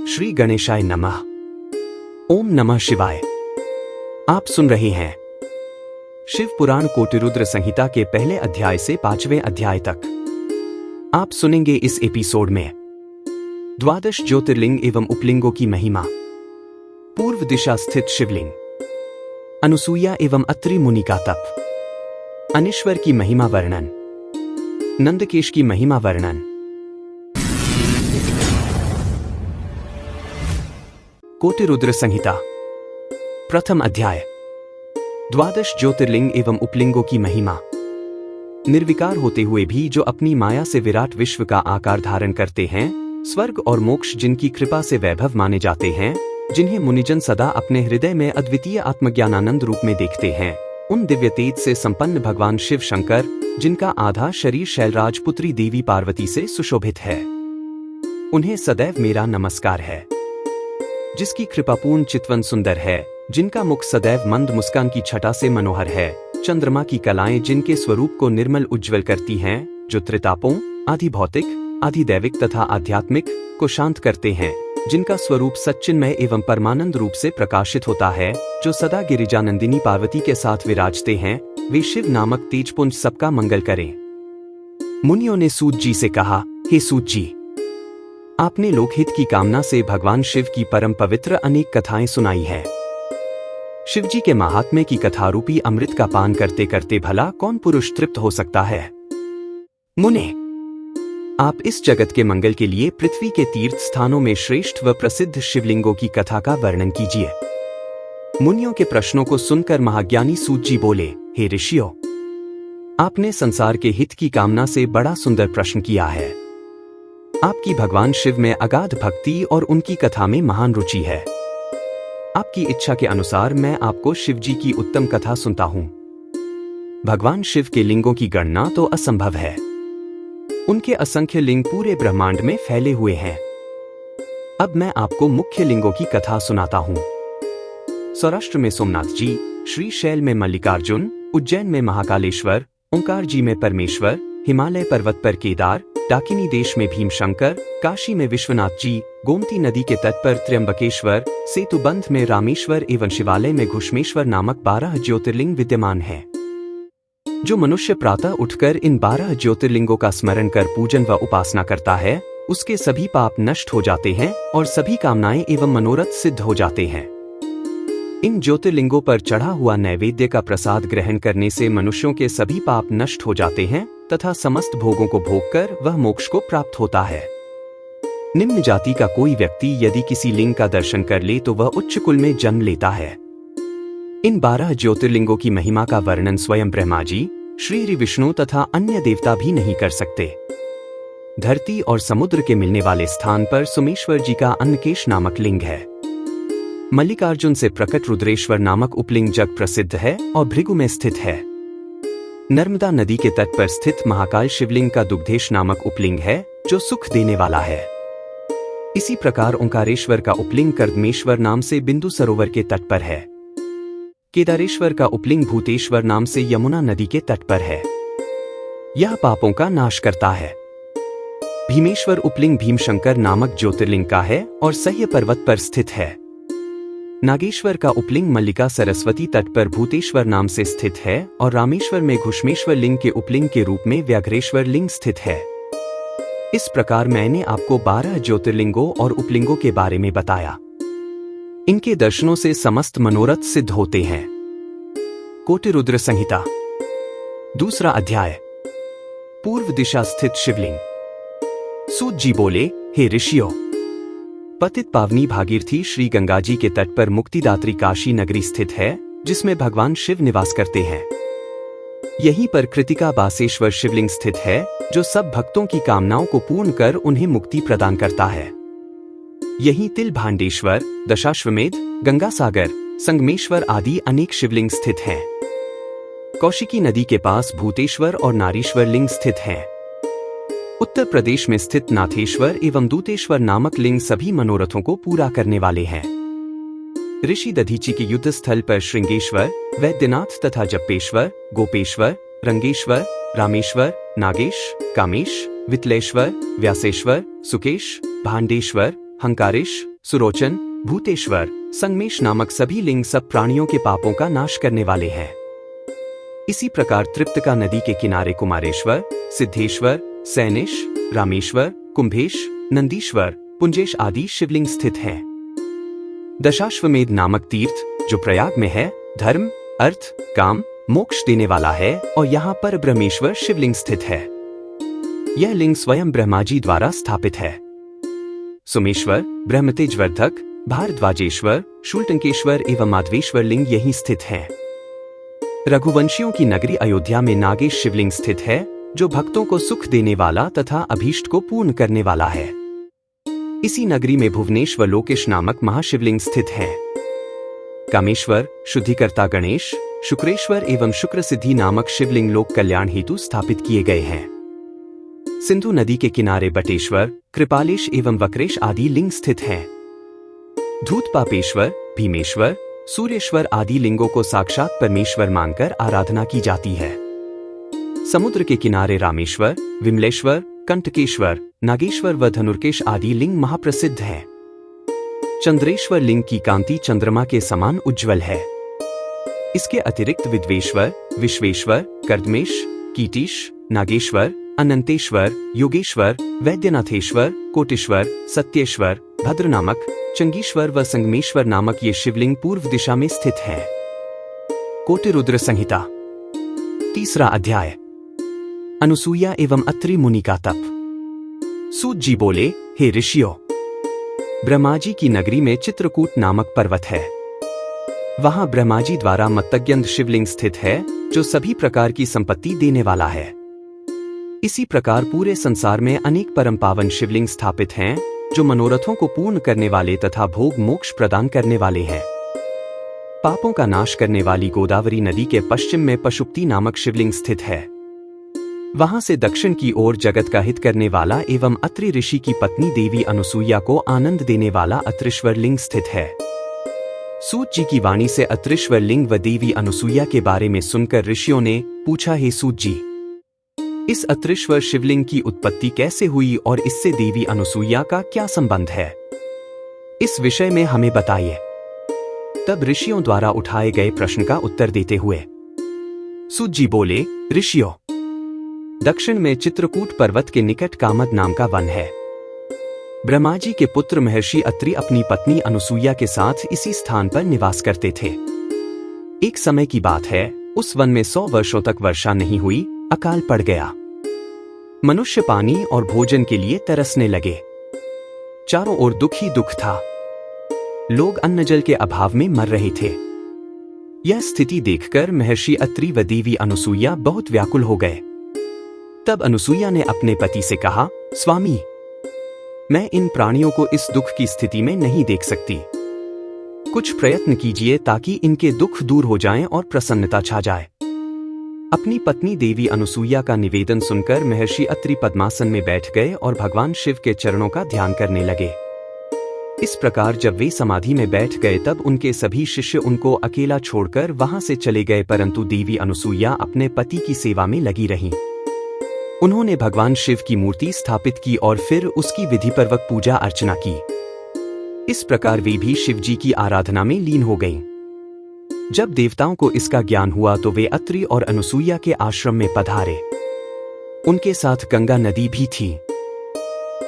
श्री गणेशाय नमः। ओम नमः शिवाय। आप सुन रहे हैं शिव पुराण कोटिरुद्र संहिता के पहले अध्याय से 5वें अध्याय तक। आप सुनेंगे इस एपिसोड में द्वादश ज्योतिर्लिंग एवं उपलिंगों की महिमा, पूर्व दिशा स्थित शिवलिंग, अनुसूया एवं अत्रि मुनि का तप, अनीश्वर की महिमा वर्णन, नंदकेश की महिमा वर्णन। कोटिरुद्र संहिता प्रथम अध्याय। द्वादश ज्योतिर्लिंग एवं उपलिंगों की महिमा। निर्विकार होते हुए भी जो अपनी माया से विराट विश्व का आकार धारण करते हैं, स्वर्ग और मोक्ष जिनकी कृपा से वैभव माने जाते हैं, जिन्हें मुनिजन सदा अपने हृदय में अद्वितीय आत्मज्ञानानंद रूप में देखते हैं, उन दिव्य तेज से संपन्न भगवान शिव शंकर, जिनका आधा शरीर शैलराज पुत्री देवी पार्वती से सुशोभित है, उन्हें सदैव मेरा नमस्कार है। जिसकी कृपापूर्ण चितवन सुंदर है, जिनका मुख सदैव मंद मुस्कान की छटा से मनोहर है, चंद्रमा की कलाएं जिनके स्वरूप को निर्मल उज्ज्वल करती हैं, जो त्रितापों आदि भौतिक, आदि दैविक तथा आध्यात्मिक को शांत करते हैं, जिनका स्वरूप सच्चिन्मय एवं परमानंद रूप से प्रकाशित होता है, जो सदा गिरिजानंदिनी पार्वती के साथ विराजते हैं, वे शिव नामक तेजपुंज सबका मंगल करें। मुनियों ने सूत जी से कहा, हे सूत जी, आपने लोकहित की कामना से भगवान शिव की परम पवित्र अनेक कथाएं सुनाई है। शिवजी के महात्म्य की कथारूपी अमृत का पान करते करते भला कौन पुरुष तृप्त हो सकता है। मुने, आप इस जगत के मंगल के लिए पृथ्वी के तीर्थ स्थानों में श्रेष्ठ व प्रसिद्ध शिवलिंगों की कथा का वर्णन कीजिए। मुनियों के प्रश्नों को सुनकर महाज्ञानी सूत जी बोले, हे ऋषियों, आपने संसार के हित की कामना से बड़ा सुंदर प्रश्न किया है। आपकी भगवान शिव में अगाध भक्ति और उनकी कथा में महान रुचि है। आपकी इच्छा के अनुसार मैं आपको शिव जी की उत्तम कथा सुनता हूं। भगवान शिव के लिंगों की गणना तो असंभव है। उनके असंख्य लिंग पूरे ब्रह्मांड में फैले हुए हैं। अब मैं आपको मुख्य लिंगों की कथा सुनाता हूं। सौराष्ट्र में सोमनाथ जी, श्रीशैल में मल्लिकार्जुन, उज्जैन में महाकालेश्वर, ओंकार जी में परमेश्वर, हिमालय पर्वत पर केदार, डाकिनी देश में भीमशंकर, काशी में विश्वनाथ जी, गोमती नदी के तट पर त्र्यंबकेश्वर, सेतुबंध में रामेश्वर एवं शिवालय में घुष्मेश्वर नामक 12 ज्योतिर्लिंग विद्यमान हैं। जो मनुष्य प्रातः उठकर इन 12 ज्योतिर्लिंगों का स्मरण कर पूजन व उपासना करता है, उसके सभी पाप नष्ट हो जाते हैं और सभी कामनाएं एवं मनोरथ सिद्ध हो जाते हैं। इन ज्योतिर्लिंगों पर चढ़ा हुआ नैवेद्य का प्रसाद ग्रहण करने से मनुष्यों के सभी पाप नष्ट हो जाते हैं तथा समस्त भोगों को भोगकर वह मोक्ष को प्राप्त होता है। निम्न जाति का कोई व्यक्ति यदि किसी लिंग का दर्शन कर ले तो वह उच्च कुल में जन्म लेता है। इन 12 ज्योतिर्लिंगों की महिमा का वर्णन स्वयं ब्रह्मा जी, श्री विष्णु तथा अन्य देवता भी नहीं कर सकते। धरती और समुद्र के मिलने वाले स्थान पर सोमेश्वर जी का अन्नकेश नामक लिंग है। मल्लिकार्जुन से प्रकट रुद्रेश्वर नामक उपलिंग जग प्रसिद्ध है और भृगु में स्थित है। नर्मदा नदी के तट पर स्थित महाकाल शिवलिंग का दुग्धेश नामक उपलिंग है, जो सुख देने वाला है। इसी प्रकार ओंकारेश्वर का उपलिंग कर्दमेश्वर नाम से बिंदु सरोवर के तट पर है। केदारेश्वर का उपलिंग भूतेश्वर नाम से यमुना नदी के तट पर है। यह पापों का नाश करता है। भीमेश्वर उपलिंग भीमशंकर नामक ज्योतिर्लिंग का है और सह्य पर्वत पर स्थित है। नागेश्वर का उपलिंग मल्लिका सरस्वती तट पर भूतेश्वर नाम से स्थित है और रामेश्वर में घुष्मेश्वर लिंग के उपलिंग के रूप में व्याघ्रेश्वर लिंग स्थित है। इस प्रकार मैंने आपको 12 ज्योतिर्लिंगों और उपलिंगों के बारे में बताया। इनके दर्शनों से समस्त मनोरथ सिद्ध होते हैं। कोटिरुद्र संहिता दूसरा अध्याय। पूर्व दिशा स्थित शिवलिंग। सूत जी बोले, हे ऋषियों, पतित पावनी भागीरथी श्री गंगा जी के तट पर मुक्तिदात्री काशी नगरी स्थित है, जिसमें भगवान शिव निवास करते हैं। यहीं पर कृतिका बासेश्वर शिवलिंग स्थित है, जो सब भक्तों की कामनाओं को पूर्ण कर उन्हें मुक्ति प्रदान करता है। यहीं तिलभांडेश्वर, दशाश्वमेध, गंगासागर, संगमेश्वर आदि अनेक शिवलिंग स्थित हैं। कौशिकी नदी के पास भूतेश्वर और नारीश्वर लिंग स्थित हैं। उत्तर प्रदेश में स्थित नाथेश्वर एवं दूतेश्वर नामक लिंग सभी मनोरथों को पूरा करने वाले हैं। ऋषि दधीची के युद्ध स्थल पर श्रृंगेश्वर, वैद्यनाथ तथा जप्पेश्वर, गोपेश्वर, रंगेश्वर, रामेश्वर, नागेश, कामेश, वितलेश्वर, व्यासेश्वर, सुकेश, भांडेश्वर, हंकारेश, सुरोचन, भूतेश्वर, संगमेश नामक सभी लिंग सब प्राणियों के पापों का नाश करने वाले हैं। इसी प्रकार तृप्तका नदी के किनारे कुमारेश्वर, सिद्धेश्वर, सैनेश, रामेश्वर, कुंभेश, नंदीश्वर, पुंजेश आदि शिवलिंग स्थित हैं। दशाश्वमेध नामक तीर्थ जो प्रयाग में है, धर्म, अर्थ, काम, मोक्ष देने वाला है और यहाँ पर ब्रह्मेश्वर शिवलिंग स्थित है। यह लिंग स्वयं ब्रह्माजी द्वारा स्थापित है। सोमेश्वर, ब्रह्मतेजवर्धक, भारद्वाजेश्वर, शूलटंकेश्वर एवं माधवेश्वर लिंग यहीं स्थित हैं। रघुवंशियों की नगरी अयोध्या में नागेश शिवलिंग स्थित है जो भक्तों को सुख देने वाला तथा अभीष्ट को पूर्ण करने वाला है। इसी नगरी में भुवनेश व लोकेश नामक महाशिवलिंग स्थित हैं। कामेश्वर, शुद्धिकर्ता गणेश, शुक्रेश्वर एवं शुक्र सिद्धि नामक शिवलिंग लोक कल्याण हेतु स्थापित किए गए हैं। सिंधु नदी के किनारे बटेश्वर, कृपालेश एवं वक्रेश आदि लिंग स्थित हैं। धूतपापेश्वर, भीमेश्वर, सूर्येश्वर आदि लिंगों को साक्षात परमेश्वर मानकर आराधना की जाती है। समुद्र के किनारे रामेश्वर, विमलेश्वर, कंटकेश्वर, नागेश्वर व धनुर्केश आदि लिंग महाप्रसिद्ध हैं। चंद्रेश्वर लिंग की कांति चंद्रमा के समान उज्ज्वल है। इसके अतिरिक्त विद्वेश्वर, विश्वेश्वर, कर्दमेश, कीटीश, नागेश्वर, अनंतेश्वर, योगेश्वर, वैद्यनाथेश्वर, कोटेश्वर, सत्येश्वर, भद्र नामक, चंगीश्वर व संगमेश्वर नामक ये शिवलिंग पूर्व दिशा में स्थित हैं। कोटिरुद्र संहिता, तीसरा अध्याय। अनुसूया एवं अत्रि मुनि का तप। सूत जी बोले, हे ऋषियों, ब्रह्माजी की नगरी में चित्रकूट नामक पर्वत है। वहां ब्रह्माजी द्वारा मत्तज्ञंद शिवलिंग स्थित है जो सभी प्रकार की संपत्ति देने वाला है। इसी प्रकार पूरे संसार में अनेक परम पावन शिवलिंग स्थापित हैं जो मनोरथों को पूर्ण करने वाले तथा भोग मोक्ष प्रदान करने वाले हैं। पापों का नाश करने वाली गोदावरी नदी के पश्चिम में पशुपति नामक शिवलिंग स्थित है। वहां से दक्षिण की ओर जगत का हित करने वाला एवं अत्रि ऋषि की पत्नी देवी अनुसूया को आनंद देने वाला अत्रिश्वर लिंग स्थित है। सूत जी की वाणी से अत्रिश्वर लिंग व देवी अनुसूया के बारे में सुनकर ऋषियों ने पूछा, हे सूत जी, इस अत्रिश्वर शिवलिंग की उत्पत्ति कैसे हुई और इससे देवी अनुसूया का क्या संबंध है? इस विषय में हमें बताइए। तब ऋषियों द्वारा उठाए गए प्रश्न का उत्तर देते हुए सूत जी बोले, ऋषियों, दक्षिण में चित्रकूट पर्वत के निकट कामद नाम का वन है। ब्रह्मा जी के पुत्र महर्षि अत्रि अपनी पत्नी अनुसूया के साथ इसी स्थान पर निवास करते थे। एक समय की बात है, उस वन में 100 वर्षों तक वर्षा नहीं हुई, अकाल पड़ गया। मनुष्य पानी और भोजन के लिए तरसने लगे। चारों ओर दुख ही दुख था। लोग अन्न जल के अभाव में मर रहे थे। यह स्थिति देखकर महर्षि अत्रि व देवी अनुसूया बहुत व्याकुल हो गए। तब अनुसूया ने अपने पति से कहा, स्वामी, मैं इन प्राणियों को इस दुख की स्थिति में नहीं देख सकती। कुछ प्रयत्न कीजिए ताकि इनके दुख दूर हो जाएं और प्रसन्नता छा जाए। अपनी पत्नी देवी अनुसूया का निवेदन सुनकर महर्षि अत्रि पद्मासन में बैठ गए और भगवान शिव के चरणों का ध्यान करने लगे। इस प्रकार जब वे समाधि में बैठ गए तब उनके सभी शिष्य उनको अकेला छोड़कर वहां से चले गए, परंतु देवी अनुसूया अपने पति की सेवा में लगी रहीं। उन्होंने भगवान शिव की मूर्ति स्थापित की और फिर उसकी विधिपूर्वक पूजा अर्चना की। इस प्रकार वे भी शिव जी की आराधना में लीन हो गईं। जब देवताओं को इसका ज्ञान हुआ तो वे अत्रि और अनुसूया के आश्रम में पधारे। उनके साथ गंगा नदी भी थी।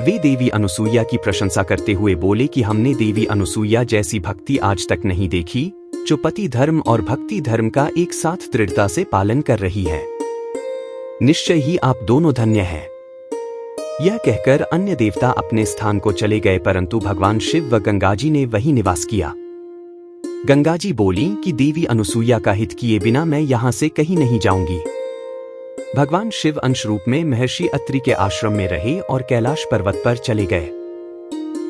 वे देवी अनुसूया की प्रशंसा करते हुए बोले कि हमने देवी अनुसूया जैसी भक्ति आज तक नहीं देखी, जो पति धर्म और भक्ति धर्म का एक साथ दृढ़ता से पालन कर रही है। निश्चय ही आप दोनों धन्य हैं। यह कहकर अन्य देवता अपने स्थान को चले गए, परंतु भगवान शिव व गंगाजी ने वहीं निवास किया। गंगाजी बोली कि देवी अनुसूया का हित किए बिना मैं यहां से कहीं नहीं जाऊंगी। भगवान शिव अंश रूप में महर्षि अत्रि के आश्रम में रहे और कैलाश पर्वत पर चले गए।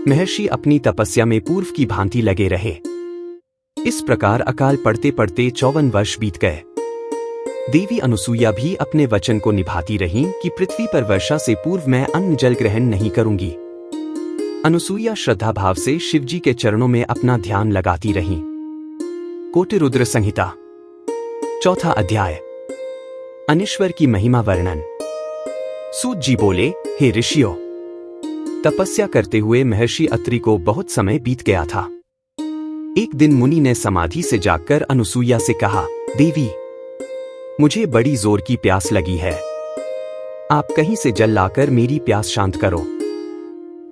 महर्षि अपनी तपस्या में पूर्व की भांति लगे रहे। इस प्रकार अकाल पड़ते पड़ते 54 वर्ष बीत गए। देवी अनुसूया भी अपने वचन को निभाती रहीं कि पृथ्वी पर वर्षा से पूर्व मैं अन्न जल ग्रहण नहीं करूंगी। अनुसूया श्रद्धा भाव से शिवजी के चरणों में अपना ध्यान लगाती रहीं। कोटिरुद्र संहिता, चौथा अध्याय। अनीश्वर की महिमा वर्णन। सूत जी बोले, हे ऋषियों, तपस्या करते हुए महर्षि अत्रि को बहुत समय बीत गया था। एक दिन मुनि ने समाधि से जागकर अनुसूया से कहा, देवी, मुझे बड़ी जोर की प्यास लगी है। आप कहीं से जल लाकर मेरी प्यास शांत करो।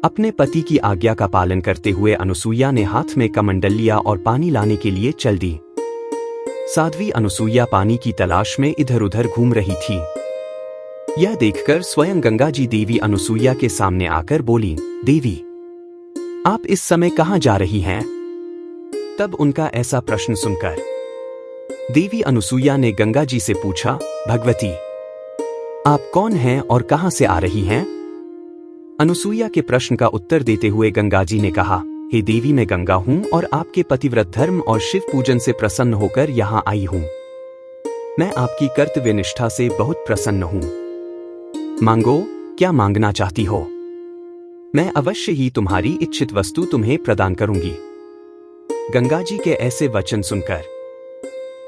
अपने पति की आज्ञा का पालन करते हुए अनुसूया ने हाथ में कमंडल लिया और पानी लाने के लिए चल दी। साध्वी अनुसूया पानी की तलाश में इधर उधर घूम रही थी। यह देखकर स्वयं गंगा जी देवी अनुसूया के सामने आकर बोली, देवी, आप इस समय कहां जा रही हैं? तब उनका ऐसा प्रश्न सुनकर देवी अनुसूया ने गंगा जी से पूछा, भगवती, आप कौन हैं और कहां से आ रही हैं? अनुसूया के प्रश्न का उत्तर देते हुए गंगा जी ने कहा, हे देवी, मैं गंगा हूं और आपके पतिव्रत धर्म और शिव पूजन से प्रसन्न होकर यहां आई हूं। मैं आपकी कर्तव्य निष्ठा से बहुत प्रसन्न हूं। मांगो, क्या मांगना चाहती हो? मैं अवश्य ही तुम्हारी इच्छित वस्तु तुम्हें प्रदान करूंगी। गंगा जी के ऐसे वचन सुनकर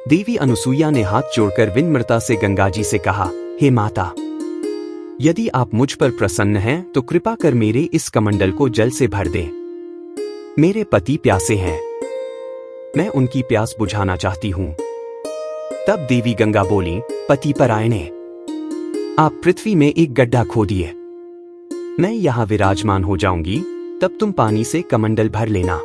देवी अनुसूया ने हाथ जोड़कर विनम्रता से गंगा जी से कहा, हे माता, यदि आप मुझ पर प्रसन्न हैं तो कृपा कर मेरे इस कमंडल को जल से भर दें। मेरे पति प्यासे हैं, मैं उनकी प्यास बुझाना चाहती हूं। तब देवी गंगा बोली, पति परायणे, आप पृथ्वी में एक गड्ढा खोदिए, मैं यहां विराजमान हो जाऊंगी, तब तुम पानी से कमंडल भर लेना।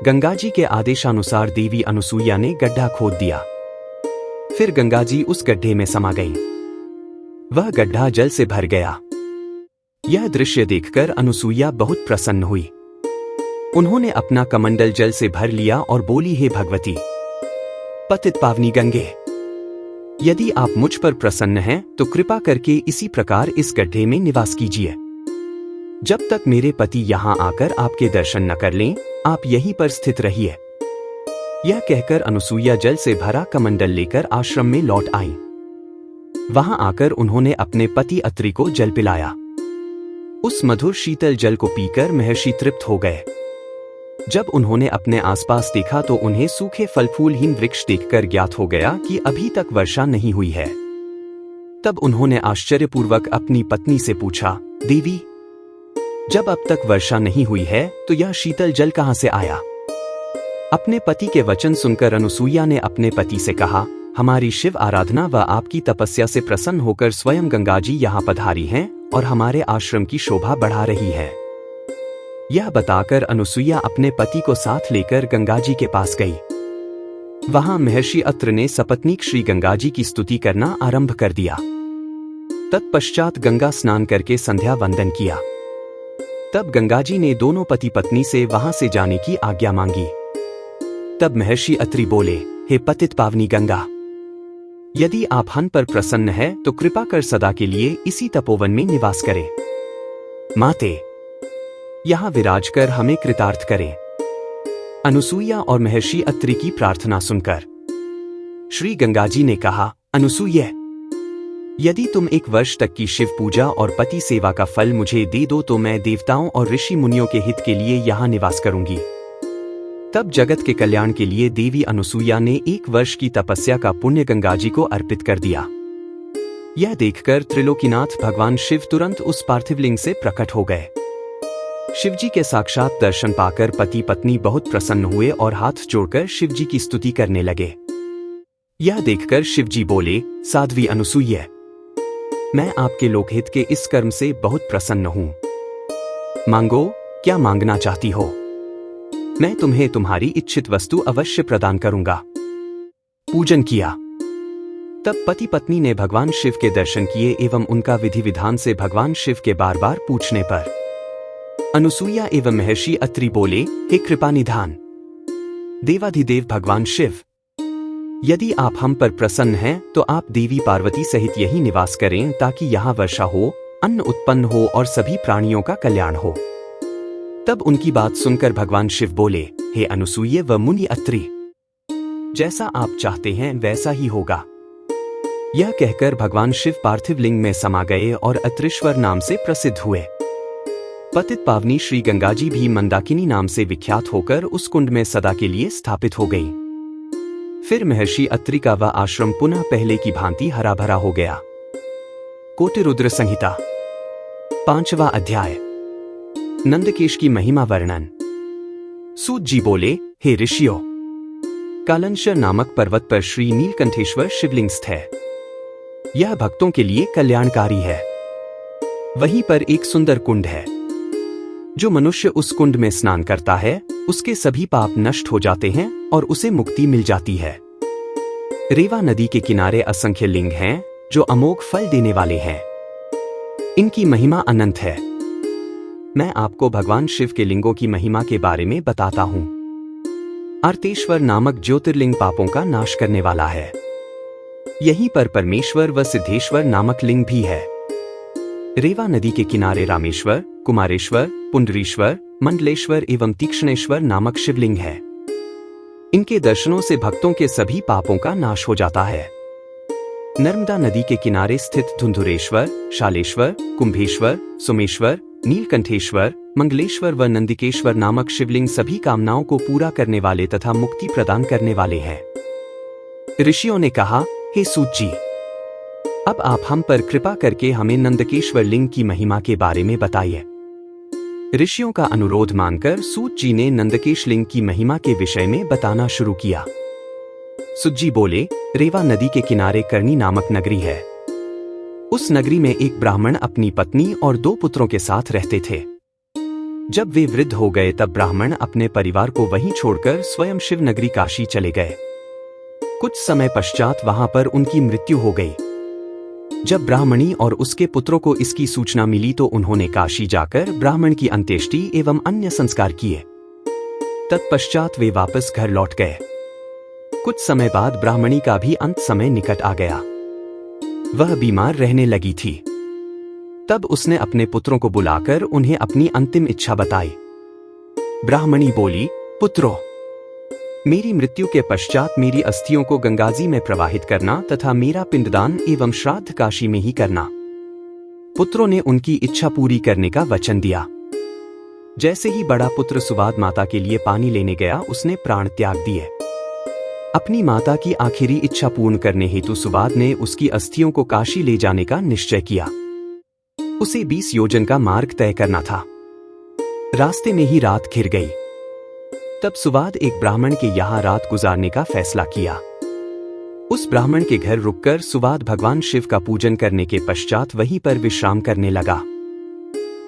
गंगा जी के आदेशानुसार देवी अनुसूया ने गड्ढा खोद दिया। फिर गंगा जी उस गड्ढे में समा गईं। वह गड्ढा जल से भर गया। यह दृश्य देखकर अनुसूया बहुत प्रसन्न हुई। उन्होंने अपना कमंडल जल से भर लिया और बोली, हे भगवती, पतित पावनी गंगे, यदि आप मुझ पर प्रसन्न हैं तो कृपा करके इसी प्रकार इस गड्ढे में निवास कीजिए। जब तक मेरे पति यहां आकर आपके दर्शन न कर लें, आप यहीं पर स्थित रहिए। यह कहकर अनुसूया जल से भरा कमंडल लेकर आश्रम में लौट आईं। वहां आकर उन्होंने अपने पति अत्रि को जल पिलाया। उस मधुर शीतल जल को पीकर महर्षि तृप्त हो गए। जब उन्होंने अपने आसपास देखा तो उन्हें सूखे फल फूलहीन वृक्ष देखकर ज्ञात हो गया कि अभी तक वर्षा नहीं हुई है। तब उन्होंने आश्चर्यपूर्वक अपनी पत्नी से पूछा, देवी, जब अब तक वर्षा नहीं हुई है तो यह शीतल जल कहां से आया? अपने पति के वचन सुनकर अनुसूया ने अपने पति से कहा, हमारी शिव आराधना व आपकी तपस्या से प्रसन्न होकर स्वयं गंगा जी यहाँ पधारी हैं और हमारे आश्रम की शोभा बढ़ा रही है। यह बताकर अनुसूया अपने पति को साथ लेकर गंगा जी के पास गई। वहां महर्षि अत्रि ने सपत्नीक श्री गंगा जी की स्तुति करना आरंभ कर दिया। तत्पश्चात गंगा स्नान करके संध्या वंदन किया। तब गंगा जी ने दोनों पति पत्नी से वहां से जाने की आज्ञा मांगी। तब महर्षि अत्रि बोले, हे पतित पावनी गंगा, यदि आप हम पर प्रसन्न है तो कृपा कर सदा के लिए इसी तपोवन में निवास करें। माते, यहां विराज कर हमें कृतार्थ करें। अनुसूया और महर्षि अत्रि की प्रार्थना सुनकर श्री गंगा जी ने कहा, अनुसूया, यदि तुम 1 वर्ष तक की शिव पूजा और पति सेवा का फल मुझे दे दो तो मैं देवताओं और ऋषि मुनियों के हित के लिए यहां निवास करूंगी। तब जगत के कल्याण के लिए देवी अनुसूया ने 1 वर्ष की तपस्या का पुण्य गंगा जी को अर्पित कर दिया। यह देखकर त्रिलोकीनाथ भगवान शिव तुरंत उस पार्थिव लिंग से प्रकट हो गए। शिवजी के साक्षात दर्शन पाकर पति पत्नी बहुत प्रसन्न हुए और हाथ जोड़कर शिवजी की स्तुति करने लगे। यह देखकर शिवजी बोले, साध्वी अनुसूया, मैं आपके लोकहित के इस कर्म से बहुत प्रसन्न हूं। मांगो, क्या मांगना चाहती हो? मैं तुम्हें तुम्हारी इच्छित वस्तु अवश्य प्रदान करूंगा। पूजन किया। तब पति पत्नी ने भगवान शिव के दर्शन किए एवं उनका विधि विधान से भगवान शिव के बार बार पूछने पर अनुसूया एवं महर्षि अत्रि बोले, हे कृपानिधान देवाधिदेव भगवान शिव, यदि आप हम पर प्रसन्न हैं तो आप देवी पार्वती सहित यही निवास करें ताकि यहाँ वर्षा हो, अन्न उत्पन्न हो और सभी प्राणियों का कल्याण हो। तब उनकी बात सुनकर भगवान शिव बोले, हे अनुसूया व मुनि अत्रि, जैसा आप चाहते हैं वैसा ही होगा। यह कहकर भगवान शिव पार्थिव लिंग में समा गए और अत्रीश्वर नाम से प्रसिद्ध हुए। पतित पावनी श्री गंगा जी भी मंदाकिनी नाम से विख्यात होकर उस कुंड में सदा के लिए स्थापित हो गई। फिर महर्षि अत्रि का वह आश्रम पुनः पहले की भांति हरा भरा हो गया। कोटिरुद्र संहिता 5वां अध्याय। नंदकेश की महिमा वर्णन। सूत जी बोले, हे ऋषियों, कालंशर नामक पर्वत पर श्री नीलकंठेश्वर शिवलिंग स्थित है। यह भक्तों के लिए कल्याणकारी है। वहीं पर एक सुंदर कुंड है। जो मनुष्य उस कुंड में स्नान करता है उसके सभी पाप नष्ट हो जाते हैं और उसे मुक्ति मिल जाती है। रेवा नदी के किनारे असंख्य लिंग हैं जो अमोघ फल देने वाले हैं। इनकी महिमा अनंत है। मैं आपको भगवान शिव के लिंगों की महिमा के बारे में बताता हूं। आर्तेश्वर नामक ज्योतिर्लिंग पापों का नाश करने वाला है। यहीं पर परमेश्वर व सिद्धेश्वर नामक लिंग भी है। रेवा नदी के किनारे रामेश्वर, कुमारेश्वर, पुंडरीश्वर, मंडलेश्वर एवं तीक्ष्णेश्वर नामक शिवलिंग है। इनके दर्शनों से भक्तों के सभी पापों का नाश हो जाता है। नर्मदा नदी के किनारे स्थित धुंधुरेश्वर, शालेश्वर, कुंभेश्वर, सोमेश्वर, नीलकंठेश्वर, मंगलेश्वर व नंदिकेश्वर नामक शिवलिंग सभी कामनाओं को पूरा करने वाले तथा मुक्ति प्रदान करने वाले हैं। ऋषियों ने कहा, हे सूत जी, अब आप हम पर कृपा करके हमें नंदकेश्वर लिंग की महिमा के बारे में बताइए। ऋषियों का अनुरोध मानकर सूत जी ने नंदकेश लिंग की महिमा के विषय में बताना शुरू किया। सूत जी बोले, रेवा नदी के किनारे करनी नामक नगरी है। उस नगरी में एक ब्राह्मण अपनी पत्नी और 2 पुत्रों के साथ रहते थे। जब वे वृद्ध हो गए तब ब्राह्मण अपने परिवार को वहीं छोड़कर स्वयं शिव नगरी काशी चले गए। कुछ समय पश्चात वहां पर उनकी मृत्यु हो गई। जब ब्राह्मणी और उसके पुत्रों को इसकी सूचना मिली तो उन्होंने काशी जाकर ब्राह्मण की अंत्येष्टि एवं अन्य संस्कार किए। तत्पश्चात वे वापस घर लौट गए। कुछ समय बाद ब्राह्मणी का भी अंत समय निकट आ गया। वह बीमार रहने लगी थी। तब उसने अपने पुत्रों को बुलाकर उन्हें अपनी अंतिम इच्छा बताई। ब्राह्मणी बोली, पुत्रों, मेरी मृत्यु के पश्चात मेरी अस्थियों को गंगाजी में प्रवाहित करना तथा मेरा पिंडदान एवं श्राद्ध काशी में ही करना। पुत्रों ने उनकी इच्छा पूरी करने का वचन दिया। जैसे ही बड़ा पुत्र सुवाद माता के लिए पानी लेने गया उसने प्राण त्याग दिए। अपनी माता की आखिरी इच्छा पूर्ण करने हेतु सुवाद ने उसकी अस्थियों को काशी ले जाने का निश्चय किया। उसे 20 योजन का मार्ग तय करना था। रास्ते में ही रात घिर गई। तब सुवाद एक ब्राह्मण के यहां रात गुजारने का फैसला किया। उस ब्राह्मण के घर रुककर सुवाद भगवान शिव का पूजन करने के पश्चात वहीं पर विश्राम करने लगा।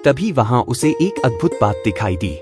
तभी वहां उसे एक अद्भुत बात दिखाई दी।